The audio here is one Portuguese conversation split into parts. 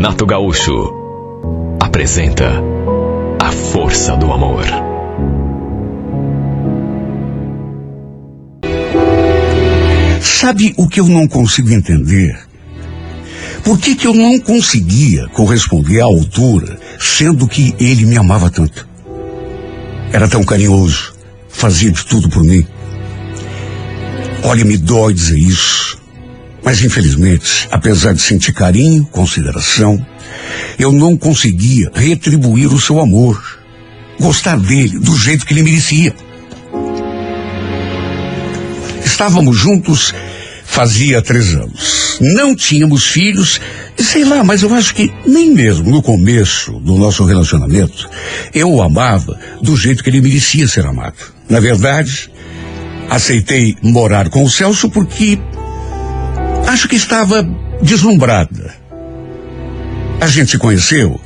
Renato Gaúcho apresenta A Força do Amor. Sabe o que eu não consigo entender? Por que eu não conseguia corresponder à altura, sendo que ele me amava tanto? Era tão carinhoso, fazia de tudo por mim. Olha, me dói dizer isso, mas infelizmente, apesar de sentir carinho, consideração, eu não conseguia retribuir o seu amor, gostar dele do jeito que ele merecia. Estávamos juntos fazia 3 anos. Não tínhamos filhos, e sei lá, mas eu acho que nem mesmo no começo do nosso relacionamento eu o amava do jeito que ele merecia ser amado. Na verdade, aceitei morar com o Celso porque acho que estava deslumbrada. A gente se conheceu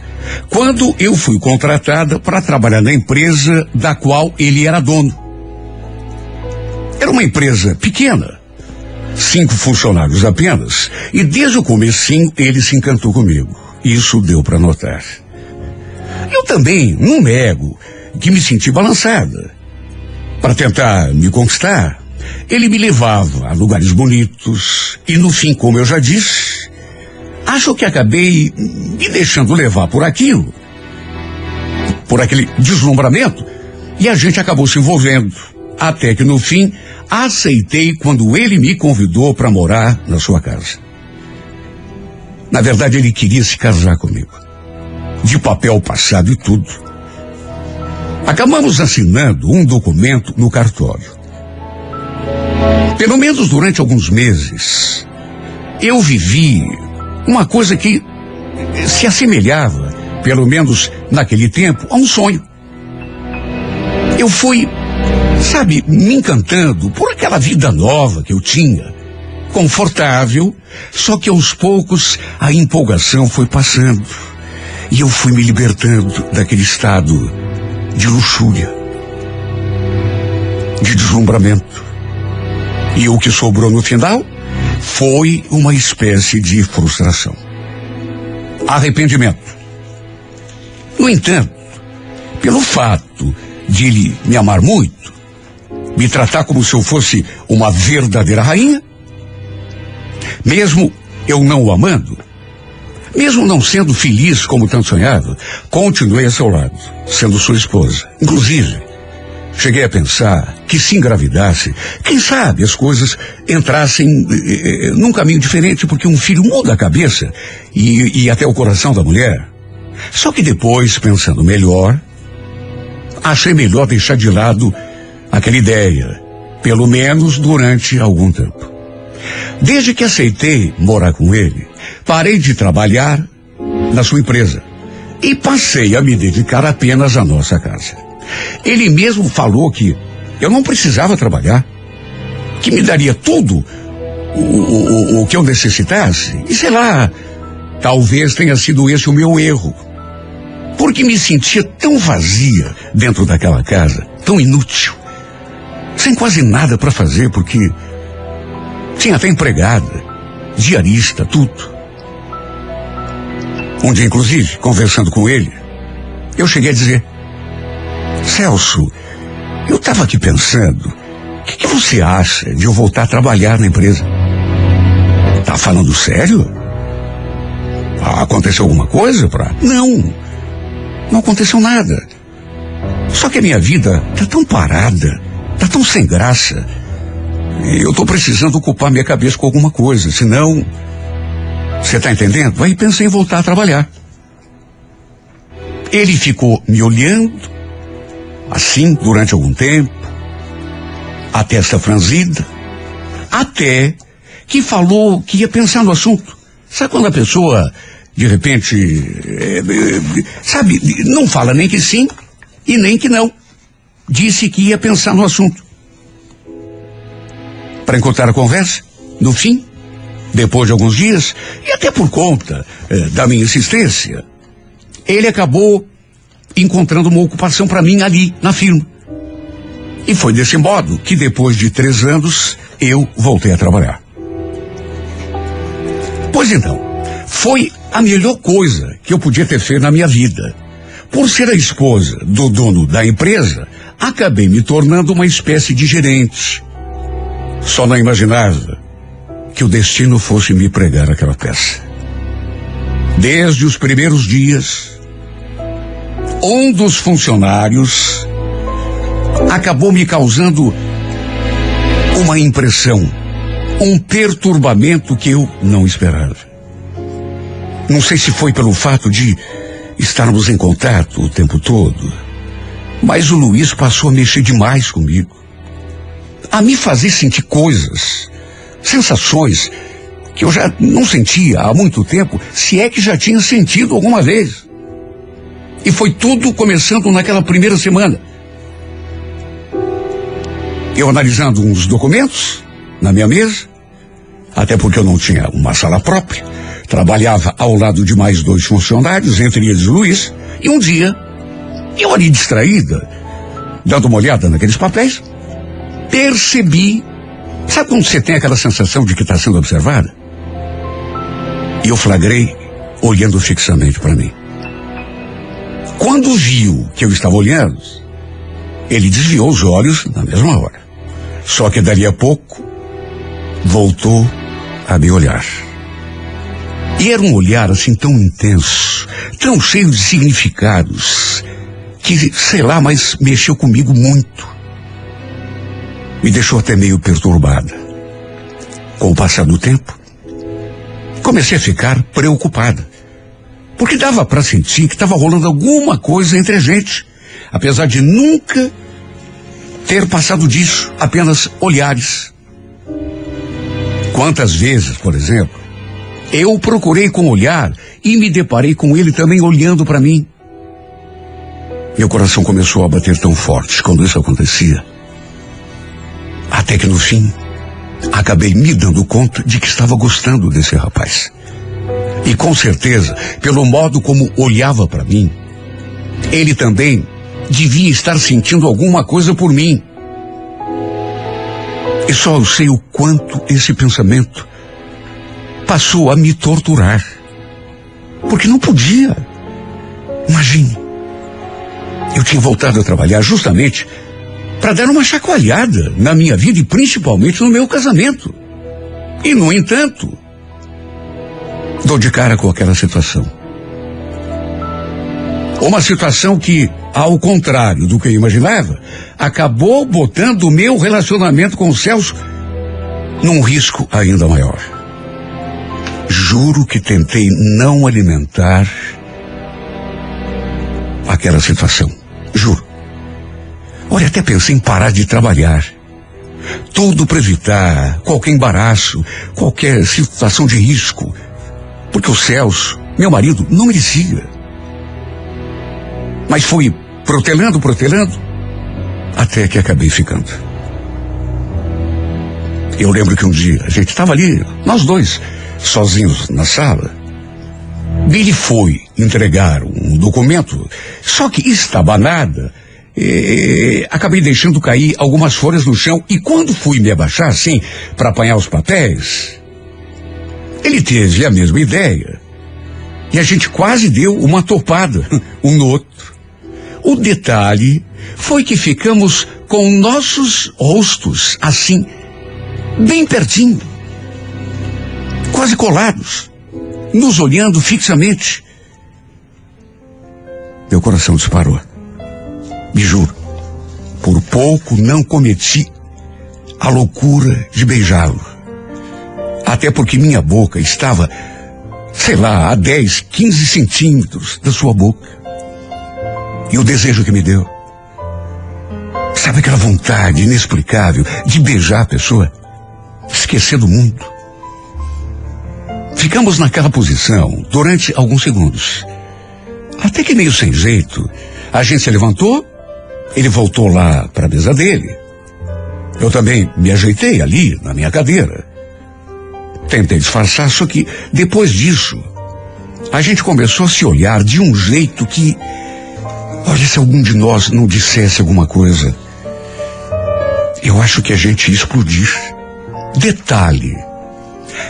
quando eu fui contratada para trabalhar na empresa da qual ele era dono. Era uma empresa pequena, 5 funcionários apenas, e desde o comecinho ele se encantou comigo. Isso deu para notar. Eu também não nego que me senti balançada. Para tentar me conquistar, ele me levava a lugares bonitos e no fim, como eu já disse, acho que acabei me deixando levar por aquilo, por aquele deslumbramento, e a gente acabou se envolvendo, até que no fim aceitei quando ele me convidou para morar na sua casa. Na verdade, ele queria se casar comigo, de papel passado e tudo. Acabamos assinando um documento no cartório. Pelo menos durante alguns meses, eu vivi uma coisa que se assemelhava, pelo menos naquele tempo, a um sonho. Eu fui, sabe, me encantando por aquela vida nova que eu tinha, confortável, só que aos poucos a empolgação foi passando e eu fui me libertando daquele estado de luxúria, de deslumbramento. E o que sobrou no final foi uma espécie de frustração, arrependimento. No entanto, pelo fato de ele me amar muito, me tratar como se eu fosse uma verdadeira rainha, mesmo eu não o amando, mesmo não sendo feliz como tanto sonhava, continuei a seu lado, sendo sua esposa. Inclusive, cheguei a pensar que se engravidasse, quem sabe as coisas entrassem num caminho diferente, porque um filho muda a cabeça e até o coração da mulher. Só que depois, pensando melhor, achei melhor deixar de lado aquela ideia, pelo menos durante algum tempo. Desde que aceitei morar com ele, parei de trabalhar na sua empresa e passei a me dedicar apenas à nossa casa. Ele mesmo falou que eu não precisava trabalhar, que me daria tudo o que eu necessitasse. E sei lá, talvez tenha sido esse o meu erro, porque me sentia tão vazia dentro daquela casa, tão inútil, sem quase nada para fazer, porque tinha até empregada, diarista, tudo. Um dia, inclusive, conversando com ele, eu cheguei a dizer: Celso, eu estava aqui pensando, o que você acha de eu voltar a trabalhar na empresa? Tá falando sério? Aconteceu alguma coisa pra... Não aconteceu nada. Só que a minha vida tá tão parada, tá tão sem graça. Eu tô precisando ocupar minha cabeça com alguma coisa, senão... Você tá entendendo? Aí pensei em voltar a trabalhar. Ele ficou me olhando, assim, durante algum tempo, a testa franzida, até que falou que ia pensar no assunto. Sabe quando a pessoa, de repente, sabe, não fala nem que sim e nem que não. Disse que ia pensar no assunto. Para encurtar a conversa, no fim, depois de alguns dias, e até por conta da minha insistência, ele acabou encontrando uma ocupação para mim ali, na firma. E foi desse modo que depois de 3 anos, eu voltei a trabalhar. Pois então, foi a melhor coisa que eu podia ter feito na minha vida. Por ser a esposa do dono da empresa, acabei me tornando uma espécie de gerente. Só não imaginava que o destino fosse me pregar aquela peça. Desde os primeiros dias, um dos funcionários acabou me causando uma impressão, um perturbamento que eu não esperava. Não sei se foi pelo fato de estarmos em contato o tempo todo, mas o Luiz passou a mexer demais comigo, a me fazer sentir coisas, sensações que eu já não sentia há muito tempo, se é que já tinha sentido alguma vez. E foi tudo começando naquela primeira semana. Eu analisando uns documentos na minha mesa, até porque eu não tinha uma sala própria, trabalhava ao lado de mais 2 funcionários, entre eles o Luiz, e um dia, eu ali distraída, dando uma olhada naqueles papéis, percebi, sabe quando você tem aquela sensação de que está sendo observada? E eu flagrei olhando fixamente para mim. Quando viu que eu estava olhando, ele desviou os olhos na mesma hora. Só que dali a pouco, voltou a me olhar. E era um olhar assim tão intenso, tão cheio de significados, que, sei lá, mas mexeu comigo muito. Me deixou até meio perturbada. Com o passar do tempo, comecei a ficar preocupada, porque dava para sentir que estava rolando alguma coisa entre a gente, apesar de nunca ter passado disso, apenas olhares. Quantas vezes, por exemplo, eu procurei com o olhar e me deparei com ele também olhando para mim. Meu coração começou a bater tão forte quando isso acontecia, até que no fim acabei me dando conta de que estava gostando desse rapaz. E com certeza, pelo modo como olhava para mim, ele também devia estar sentindo alguma coisa por mim. E só eu sei o quanto esse pensamento passou a me torturar. Porque não podia. Imagine, eu tinha voltado a trabalhar justamente para dar uma chacoalhada na minha vida e principalmente no meu casamento. E, no entanto, dou de cara com aquela situação. Uma situação que, ao contrário do que eu imaginava, acabou botando o meu relacionamento com o Celso num risco ainda maior. Juro que tentei não alimentar aquela situação. Juro. Olha, até pensei em parar de trabalhar. Tudo para evitar qualquer embaraço, qualquer situação de risco. Porque o Celso, meu marido, não merecia. Mas fui protelando, até que acabei ficando. Eu lembro que um dia a gente estava ali, nós 2, sozinhos na sala. Ele foi entregar um documento, só que estabanada, acabei deixando cair algumas folhas no chão e quando fui me abaixar assim para apanhar os papéis, ele teve a mesma ideia e a gente quase deu uma topada um no outro. O detalhe foi que ficamos com nossos rostos assim, bem pertinho, quase colados, nos olhando fixamente. Meu coração disparou. Me juro, por pouco não cometi a loucura de beijá-lo. Até porque minha boca estava, sei lá, a 10, 15 centímetros da sua boca. E o desejo que me deu, sabe aquela vontade inexplicável de beijar a pessoa, esquecer do mundo. Ficamos naquela posição durante alguns segundos. Até que meio sem jeito, a gente se levantou, ele voltou lá para a mesa dele. Eu também me ajeitei ali na minha cadeira. Tentei disfarçar, só que depois disso, a gente começou a se olhar de um jeito que, olha, se algum de nós não dissesse alguma coisa, eu acho que a gente ia explodir. Detalhe,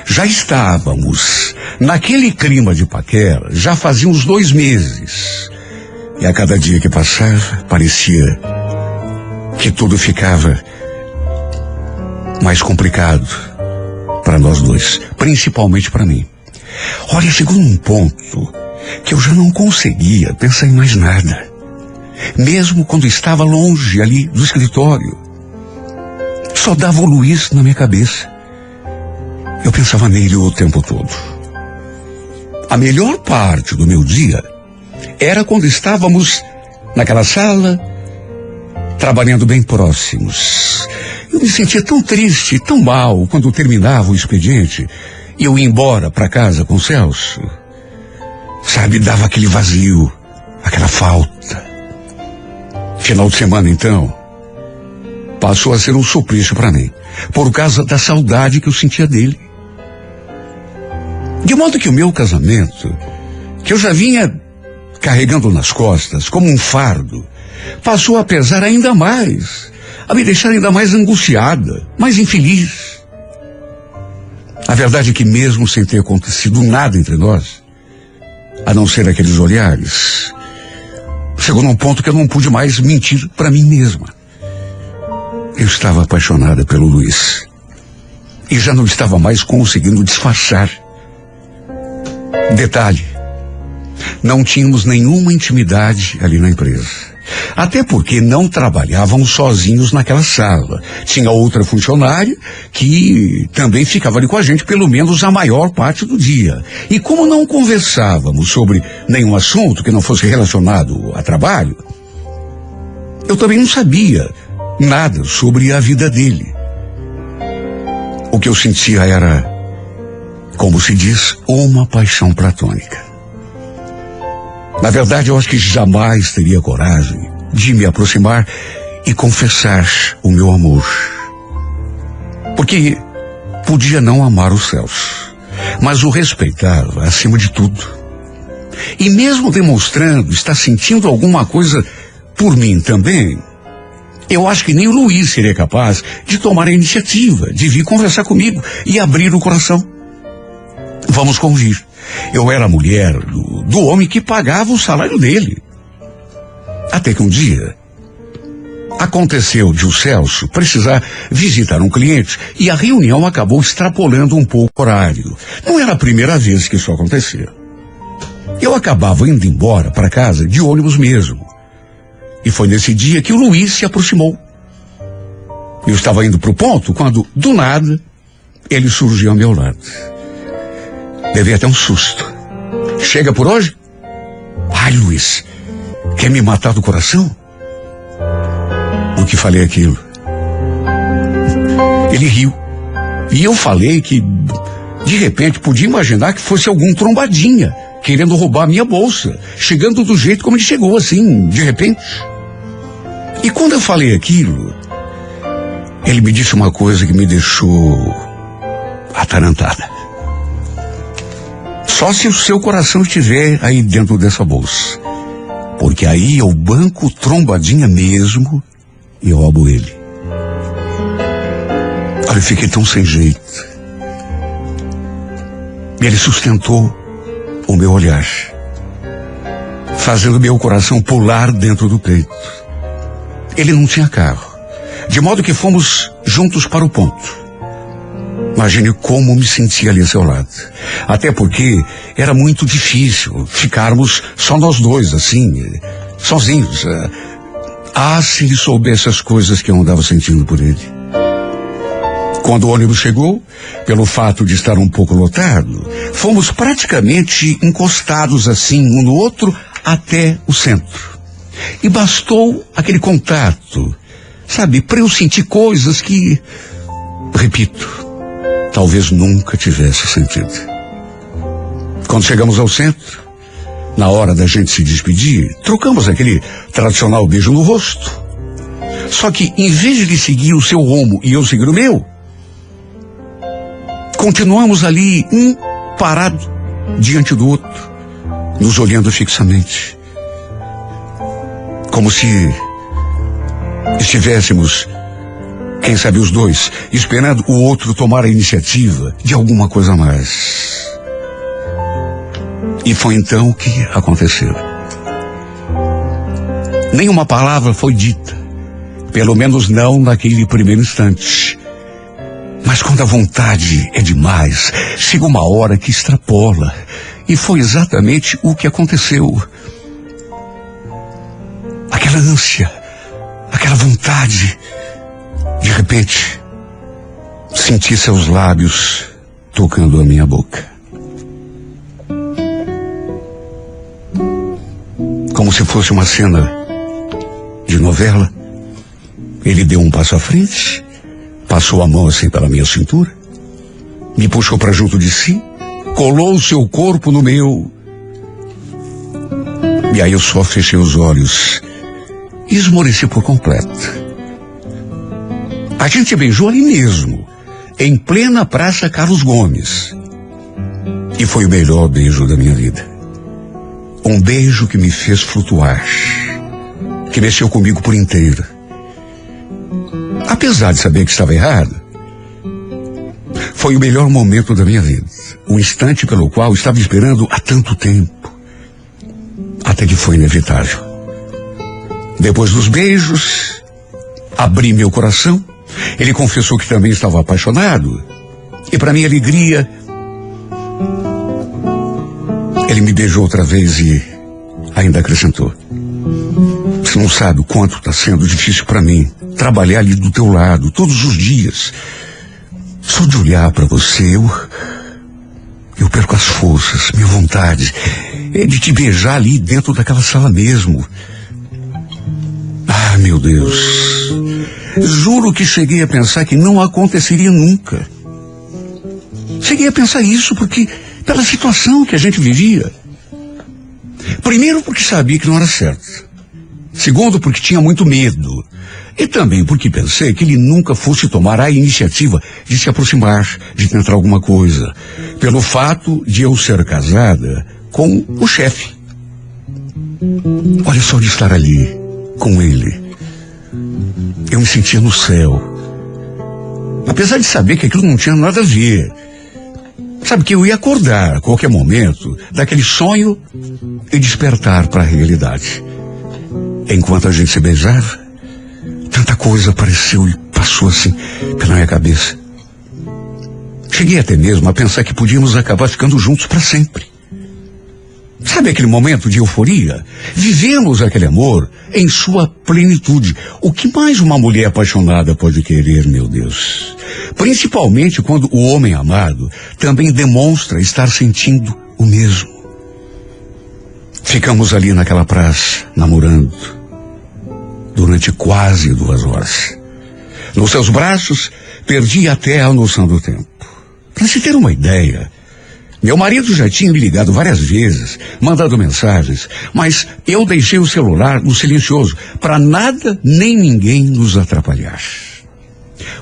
Já estávamos naquele clima de paquera, já fazia uns 2 meses. E a cada dia que passava, parecia que tudo ficava mais complicado para nós dois, principalmente para mim. Olha, chegou num ponto que eu já não conseguia pensar em mais nada. Mesmo quando estava longe ali do escritório, só dava o Luiz na minha cabeça. Eu pensava nele o tempo todo. A melhor parte do meu dia era quando estávamos naquela sala, trabalhando bem próximos. Eu me sentia tão triste, tão mal quando terminava o expediente e eu ia embora para casa com o Celso. Sabe, dava aquele vazio, aquela falta. Final de semana, então, passou a ser um suplício para mim, por causa da saudade que eu sentia dele. De modo que o meu casamento, que eu já vinha carregando nas costas como um fardo, passou a pesar ainda mais, a me deixar ainda mais angustiada, mais infeliz. A verdade é que mesmo sem ter acontecido nada entre nós, a não ser aqueles olhares, chegou num ponto que eu não pude mais mentir para mim mesma. Eu estava apaixonada pelo Luiz e já não estava mais conseguindo disfarçar. Detalhe, não tínhamos nenhuma intimidade ali na empresa. Até porque não trabalhávamos sozinhos naquela sala. Tinha outra funcionária que também ficava ali com a gente pelo menos a maior parte do dia. E como não conversávamos sobre nenhum assunto que não fosse relacionado a trabalho, eu também não sabia nada sobre a vida dele. O que eu sentia era, como se diz, uma paixão platônica. Na verdade, eu acho que jamais teria coragem de me aproximar e confessar o meu amor. Porque podia não amar o Celso, mas o respeitava acima de tudo. E mesmo demonstrando estar sentindo alguma coisa por mim também, eu acho que nem o Luiz seria capaz de tomar a iniciativa, de vir conversar comigo e abrir o coração. Vamos convir. Eu era a mulher do homem que pagava o salário dele. Até que um dia aconteceu de o Celso precisar visitar um cliente e a reunião acabou extrapolando um pouco o horário. Não era a primeira vez que isso acontecia. Eu acabava indo embora para casa de ônibus mesmo. E foi nesse dia que o Luiz se aproximou. Eu estava indo para o ponto quando, do nada, ele surgiu ao meu lado. Levei até um susto. Chega por hoje? Ai, Luiz, quer me matar do coração? O que falei aquilo? Ele riu. E eu falei que, de repente, podia imaginar que fosse algum trombadinha, querendo roubar a minha bolsa, chegando do jeito como ele chegou, assim, de repente. E quando eu falei aquilo, ele me disse uma coisa que me deixou atarantada. Só se o seu coração estiver aí dentro dessa bolsa. Porque aí eu banco trombadinha mesmo e eu roubo ele. Olha, eu fiquei tão sem jeito. E ele sustentou o meu olhar, fazendo meu coração pular dentro do peito. Ele não tinha carro, de modo que fomos juntos para o ponto. Imagine como me sentia ali ao seu lado. Até porque era muito difícil ficarmos só nós dois, assim, sozinhos. Se ele soubesse as coisas que eu andava sentindo por ele. Quando o ônibus chegou, pelo fato de estar um pouco lotado, fomos praticamente encostados assim, um no outro, até o centro. E bastou aquele contato, sabe, para eu sentir coisas que, repito, talvez nunca tivesse sentido. Quando chegamos ao centro, na hora da gente se despedir, trocamos aquele tradicional beijo no rosto. Só que, em vez de ele seguir o seu rumo e eu seguir o meu, continuamos ali, um parado diante do outro, nos olhando fixamente. Como se estivéssemos Quem sabe os dois, esperando o outro tomar a iniciativa de alguma coisa a mais. E foi então que aconteceu. Nenhuma palavra foi dita, pelo menos não naquele primeiro instante. Mas quando a vontade é demais, chega uma hora que extrapola. E foi exatamente o que aconteceu. Aquela ânsia, aquela vontade. De repente, senti seus lábios tocando a minha boca. Como se fosse uma cena de novela, ele deu um passo à frente, passou a mão assim pela minha cintura, me puxou para junto de si, colou o seu corpo no meu. E aí eu só fechei os olhos e esmoreci por completo. A gente beijou ali mesmo, em plena Praça Carlos Gomes. E foi o melhor beijo da minha vida. Um beijo que me fez flutuar, que mexeu comigo por inteiro. Apesar de saber que estava errado, foi o melhor momento da minha vida. Um instante pelo qual estava esperando há tanto tempo. Até que foi inevitável. Depois dos beijos, abri meu coração. Ele confessou que também estava apaixonado. E para minha alegria, ele me beijou outra vez e ainda acrescentou: você não sabe o quanto está sendo difícil para mim trabalhar ali do teu lado todos os dias. Só de olhar para você, eu perco as forças. Minha vontade é de te beijar ali dentro daquela sala mesmo. Ah, meu Deus. Juro que cheguei a pensar que não aconteceria nunca. Cheguei a pensar isso porque, pela situação que a gente vivia. Primeiro porque sabia que não era certo. Segundo porque tinha muito medo. E também porque pensei que ele nunca fosse tomar a iniciativa de se aproximar, de tentar alguma coisa. Pelo fato de eu ser casada com o chefe. Olha só, de estar ali com ele, eu me sentia no céu. Apesar de saber que aquilo não tinha nada a ver. Sabe, que eu ia acordar a qualquer momento daquele sonho e despertar para a realidade. Enquanto a gente se beijava, tanta coisa apareceu e passou assim pela minha cabeça. Cheguei até mesmo a pensar que podíamos acabar ficando juntos para sempre. Sabe aquele momento de euforia? Vivemos aquele amor em sua plenitude. O que mais uma mulher apaixonada pode querer, meu Deus? Principalmente quando o homem amado também demonstra estar sentindo o mesmo. Ficamos ali naquela praça, namorando, durante quase 2 horas. Nos seus braços, perdi até a noção do tempo. Para se ter uma ideia, meu marido já tinha me ligado várias vezes, mandado mensagens, mas eu deixei o celular no silencioso, para nada nem ninguém nos atrapalhar.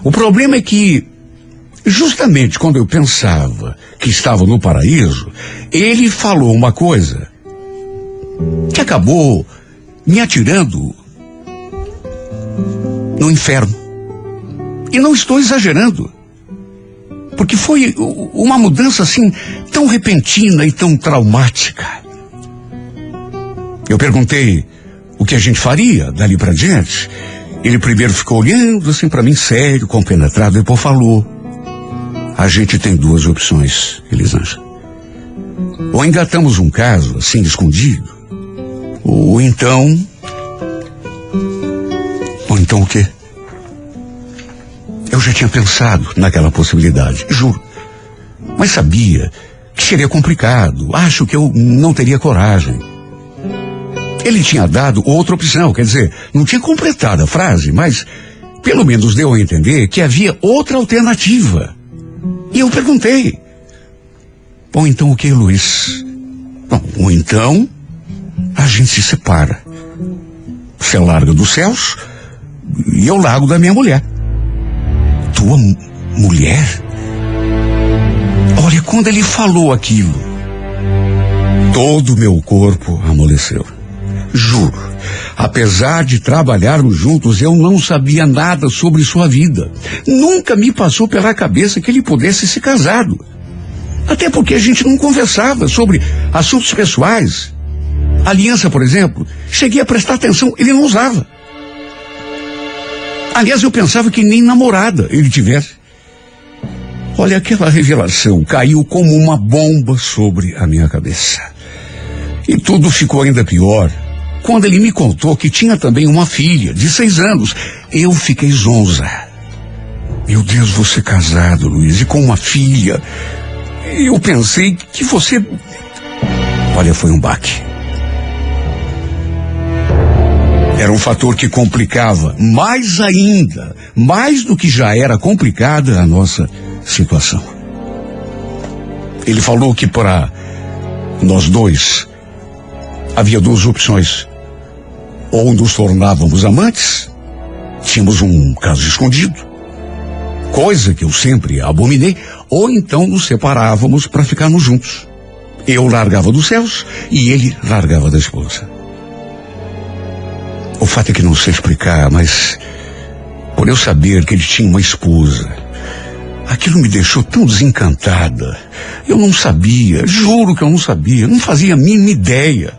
O problema é que, justamente quando eu pensava que estava no paraíso, ele falou uma coisa que acabou me atirando no inferno. E não estou exagerando. Porque foi uma mudança assim, tão repentina e tão traumática. Eu perguntei o que a gente faria dali pra diante. Ele primeiro ficou olhando assim pra mim, sério, compenetrado, depois falou: a gente tem 2 opções, Elisângela. Ou engatamos um caso assim, escondido, ou então o quê? Eu já tinha pensado naquela possibilidade, juro. Mas sabia que seria complicado. Acho que eu não teria coragem. Ele tinha dado outra opção, quer dizer, não tinha completado a frase, mas pelo menos deu a entender que havia outra alternativa. E eu perguntei: ou então o que, Luiz? Bom, ou então a gente se separa. Você larga dos céus e eu largo da minha mulher. Tua mulher? Olha, quando ele falou aquilo, todo o meu corpo amoleceu. Juro, apesar de trabalharmos juntos, eu não sabia nada sobre sua vida. Nunca me passou pela cabeça que ele pudesse ser casado. Até porque a gente não conversava sobre assuntos pessoais. Aliança, por exemplo, cheguei a prestar atenção, ele não usava. Aliás, eu pensava que nem namorada ele tivesse. Olha, aquela revelação caiu como uma bomba sobre a minha cabeça. E tudo ficou ainda pior quando ele me contou que tinha também uma filha de 6 anos. Eu fiquei zonza. Meu Deus, você casado, Luiz, e com uma filha. Eu pensei que você... Olha, foi um baque. Era um fator que complicava mais ainda, mais do que já era complicada a nossa situação. Ele falou que para nós dois havia 2 opções. Ou nos tornávamos amantes, tínhamos um caso escondido, coisa que eu sempre abominei, ou então nos separávamos para ficarmos juntos. Eu largava dos céus e ele largava da esposa. O fato é que não sei explicar, mas por eu saber que ele tinha uma esposa, aquilo me deixou tão desencantada. Eu não sabia, juro que eu não sabia, não fazia a mínima ideia.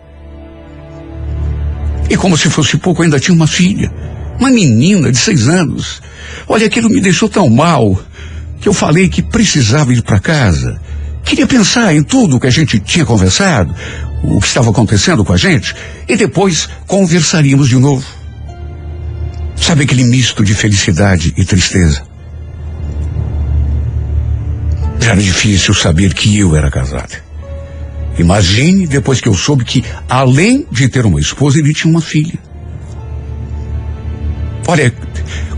E como se fosse pouco, ainda tinha uma filha, uma menina de 6 anos. Olha, aquilo me deixou tão mal que eu falei que precisava ir para casa. Queria pensar em tudo que a gente tinha conversado, o que estava acontecendo com a gente, e depois conversaríamos de novo. Sabe aquele misto de felicidade e tristeza? Já era difícil saber que eu era casado. Imagine depois que eu soube que, além de ter uma esposa, ele tinha uma filha. Olha,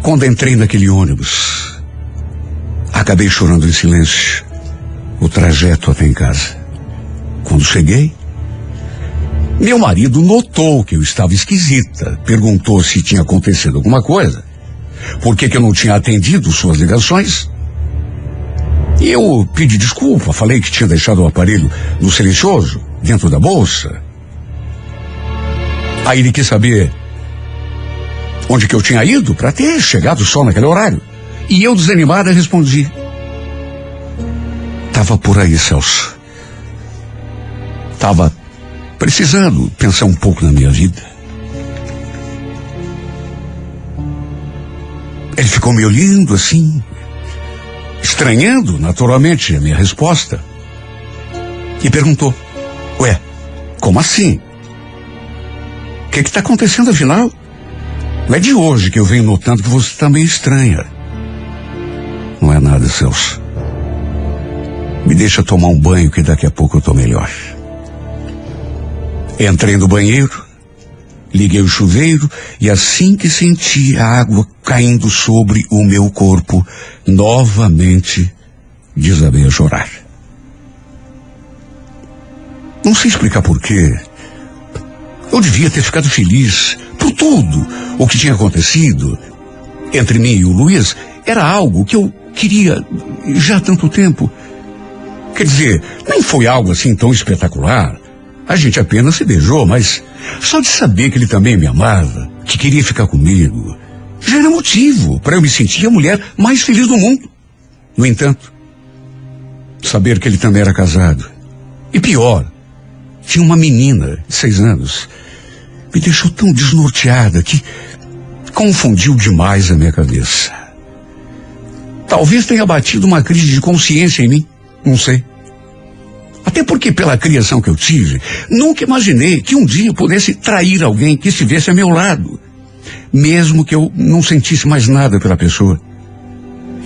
quando entrei naquele ônibus, acabei chorando em silêncio o trajeto até em casa. Quando cheguei, meu marido notou que eu estava esquisita, perguntou se tinha acontecido alguma coisa, por que eu não tinha atendido suas ligações. E eu pedi desculpa, falei que tinha deixado o aparelho no silencioso, dentro da bolsa. Aí ele quis saber onde que eu tinha ido para ter chegado só naquele horário. E eu, desanimada, respondi: tava por aí, Celso. Tava precisando pensar um pouco na minha vida. Ele ficou me olhando assim, estranhando naturalmente a minha resposta, e perguntou: ué, como assim? O que está acontecendo afinal? Não é de hoje que eu venho notando que você está meio estranha. Não é nada, Celso. Me deixa tomar um banho que daqui a pouco eu tô melhor. Entrei no banheiro, liguei o chuveiro e assim que senti a água caindo sobre o meu corpo, novamente desabei a chorar. Não sei explicar porquê. Eu devia ter ficado feliz por tudo o que tinha acontecido entre mim e o Luiz. Era algo que eu queria já há tanto tempo. Quer dizer, nem foi algo assim tão espetacular. A gente apenas se beijou, mas só de saber que ele também me amava, que queria ficar comigo, já era motivo para eu me sentir a mulher mais feliz do mundo. No entanto, saber que ele também era casado, e pior, tinha uma menina de 6 anos, me deixou tão desnorteada que confundiu demais a minha cabeça. Talvez tenha batido uma crise de consciência em mim, não sei. Até porque, pela criação que eu tive, nunca imaginei que um dia eu pudesse trair alguém que estivesse a meu lado, mesmo que eu não sentisse mais nada pela pessoa,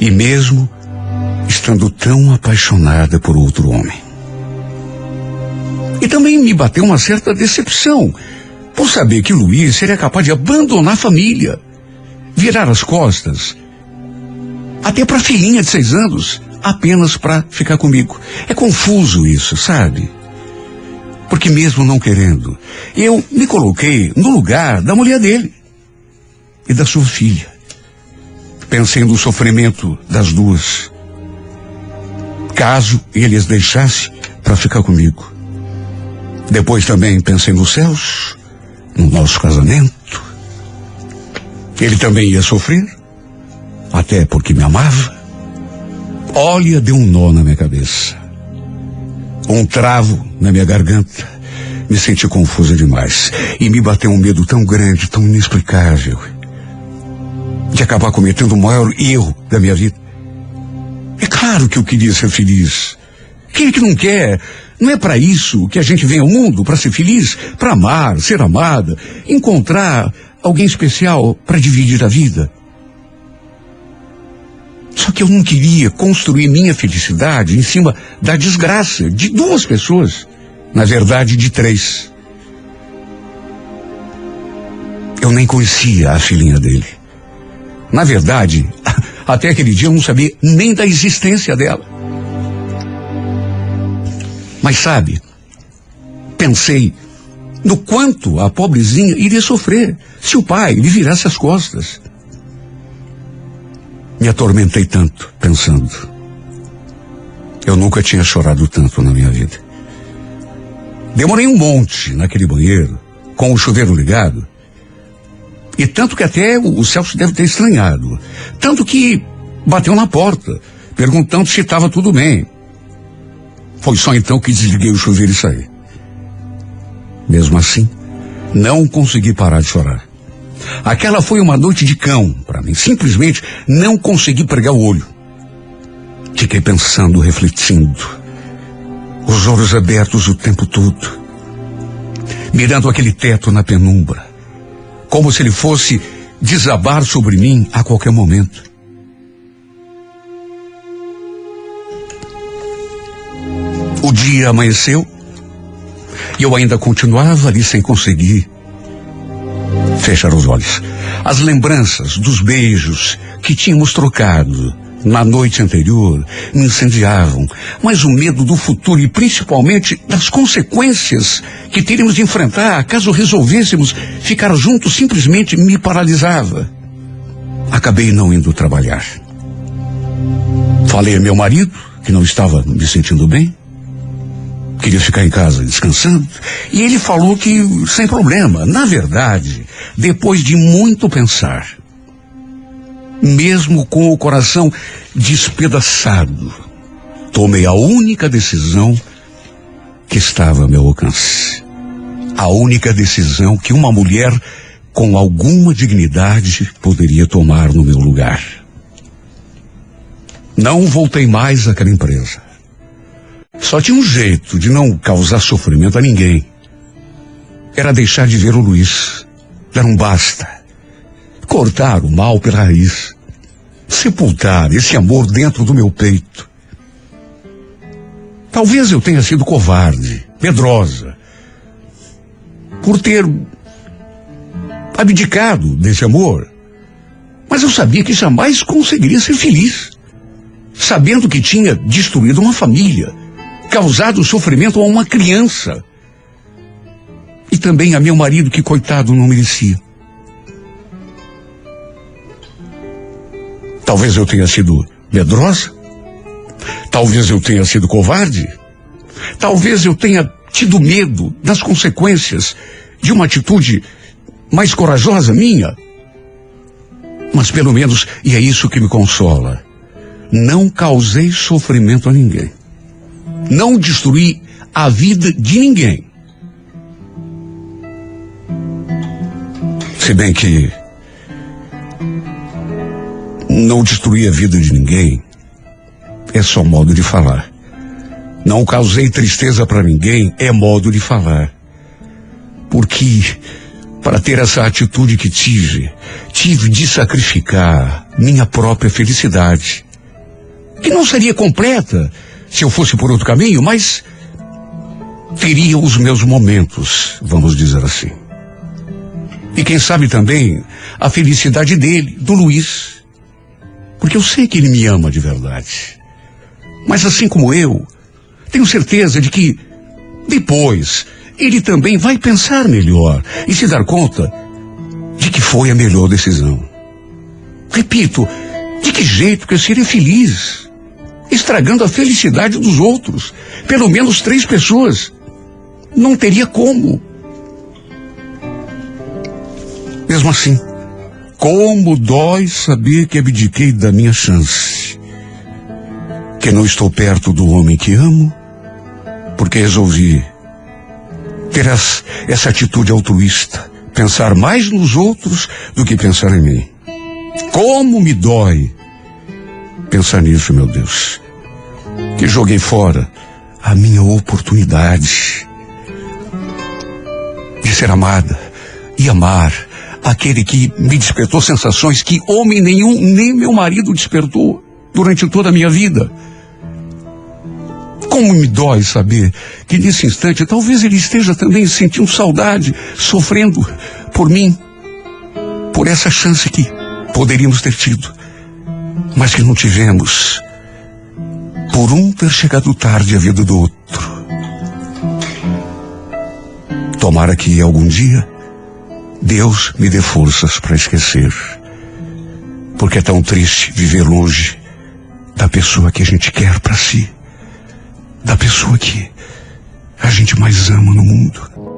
e mesmo estando tão apaixonada por outro homem. E também me bateu uma certa decepção por saber que o Luiz seria capaz de abandonar a família, virar as costas, até para a filhinha de 6 anos, apenas para ficar comigo. É confuso isso, sabe? Porque mesmo não querendo, eu me coloquei no lugar da mulher dele e da sua filha. Pensei no sofrimento das duas, caso ele as deixasse para ficar comigo. Depois também pensei nos céus, no nosso casamento. Ele também ia sofrer, até porque me amava. Olha, deu um nó na minha cabeça, um travo na minha garganta. Me senti confusa demais e me bateu um medo tão grande, tão inexplicável, de acabar cometendo o maior erro da minha vida. É claro que eu queria ser feliz. Quem é que não quer? Não é para isso que a gente vem ao mundo, para ser feliz, para amar, ser amada, encontrar alguém especial para dividir a vida. Só que eu não queria construir minha felicidade em cima da desgraça de 2 pessoas. Na verdade, de 3. Eu nem conhecia a filhinha dele. Na verdade, até aquele dia eu não sabia nem da existência dela. Mas sabe, pensei no quanto a pobrezinha iria sofrer se o pai lhe virasse as costas. Me atormentei tanto, pensando. Eu nunca tinha chorado tanto na minha vida. Demorei um monte naquele banheiro, com o chuveiro ligado. E tanto que até o Celso deve ter estranhado. Tanto que bateu na porta, perguntando se estava tudo bem. Foi só então que desliguei o chuveiro e saí. Mesmo assim, não consegui parar de chorar. Aquela foi uma noite de cão para mim. Simplesmente não consegui pregar o olho. Fiquei pensando, refletindo. Os olhos abertos o tempo todo. Mirando aquele teto na penumbra. Como se ele fosse desabar sobre mim a qualquer momento. O dia amanheceu e eu ainda continuava ali sem conseguir fechar os olhos. As lembranças dos beijos que tínhamos trocado na noite anterior me incendiavam, mas o medo do futuro e principalmente das consequências que teríamos de enfrentar caso resolvêssemos ficar juntos simplesmente me paralisava. Acabei não indo trabalhar. Falei a meu marido que não estava me sentindo bem. Queria ficar em casa descansando. E ele falou que sem problema. Na verdade, depois de muito pensar, mesmo com o coração despedaçado, tomei a única decisão que estava ao meu alcance. A única decisão que uma mulher com alguma dignidade poderia tomar no meu lugar. Não voltei mais àquela empresa. Só tinha um jeito de não causar sofrimento a ninguém. Era deixar de ver o Luiz. Dar um basta. Cortar o mal pela raiz. Sepultar esse amor dentro do meu peito. Talvez eu tenha sido covarde, medrosa, por ter abdicado desse amor. Mas eu sabia que jamais conseguiria ser feliz, sabendo que tinha destruído uma família, causado sofrimento a uma criança. E também a meu marido, que coitado não merecia. Talvez eu tenha sido medrosa. Talvez eu tenha sido covarde. Talvez eu tenha tido medo das consequências de uma atitude mais corajosa minha. Mas pelo menos, e é isso que me consola, não causei sofrimento a ninguém. Não destruí a vida de ninguém. Se bem que não destruir a vida de ninguém é só modo de falar. Não causei tristeza para ninguém é modo de falar. Porque para ter essa atitude que tive de sacrificar minha própria felicidade, que não seria completa se eu fosse por outro caminho, mas teria os meus momentos, vamos dizer assim. E quem sabe também a felicidade dele, do Luiz. Porque eu sei que ele me ama de verdade. Mas assim como eu, tenho certeza de que depois ele também vai pensar melhor e se dar conta de que foi a melhor decisão. Repito, de que jeito que eu seria feliz, estragando a felicidade dos outros, pelo menos 3 pessoas. Não teria como. Mesmo assim, como dói saber que abdiquei da minha chance, que não estou perto do homem que amo, porque resolvi ter essa atitude altruísta, pensar mais nos outros do que pensar em mim. Como me dói pensar nisso, meu Deus, que joguei fora a minha oportunidade de ser amada e amar aquele que me despertou sensações que homem nenhum, nem meu marido despertou durante toda a minha vida. Como me dói saber que nesse instante talvez ele esteja também sentindo saudade, sofrendo por mim, por essa chance que poderíamos ter tido, mas que não tivemos, por um ter chegado tarde à vida do outro. Tomara que algum dia Deus me dê forças para esquecer, porque é tão triste viver longe da pessoa que a gente quer para si, da pessoa que a gente mais ama no mundo.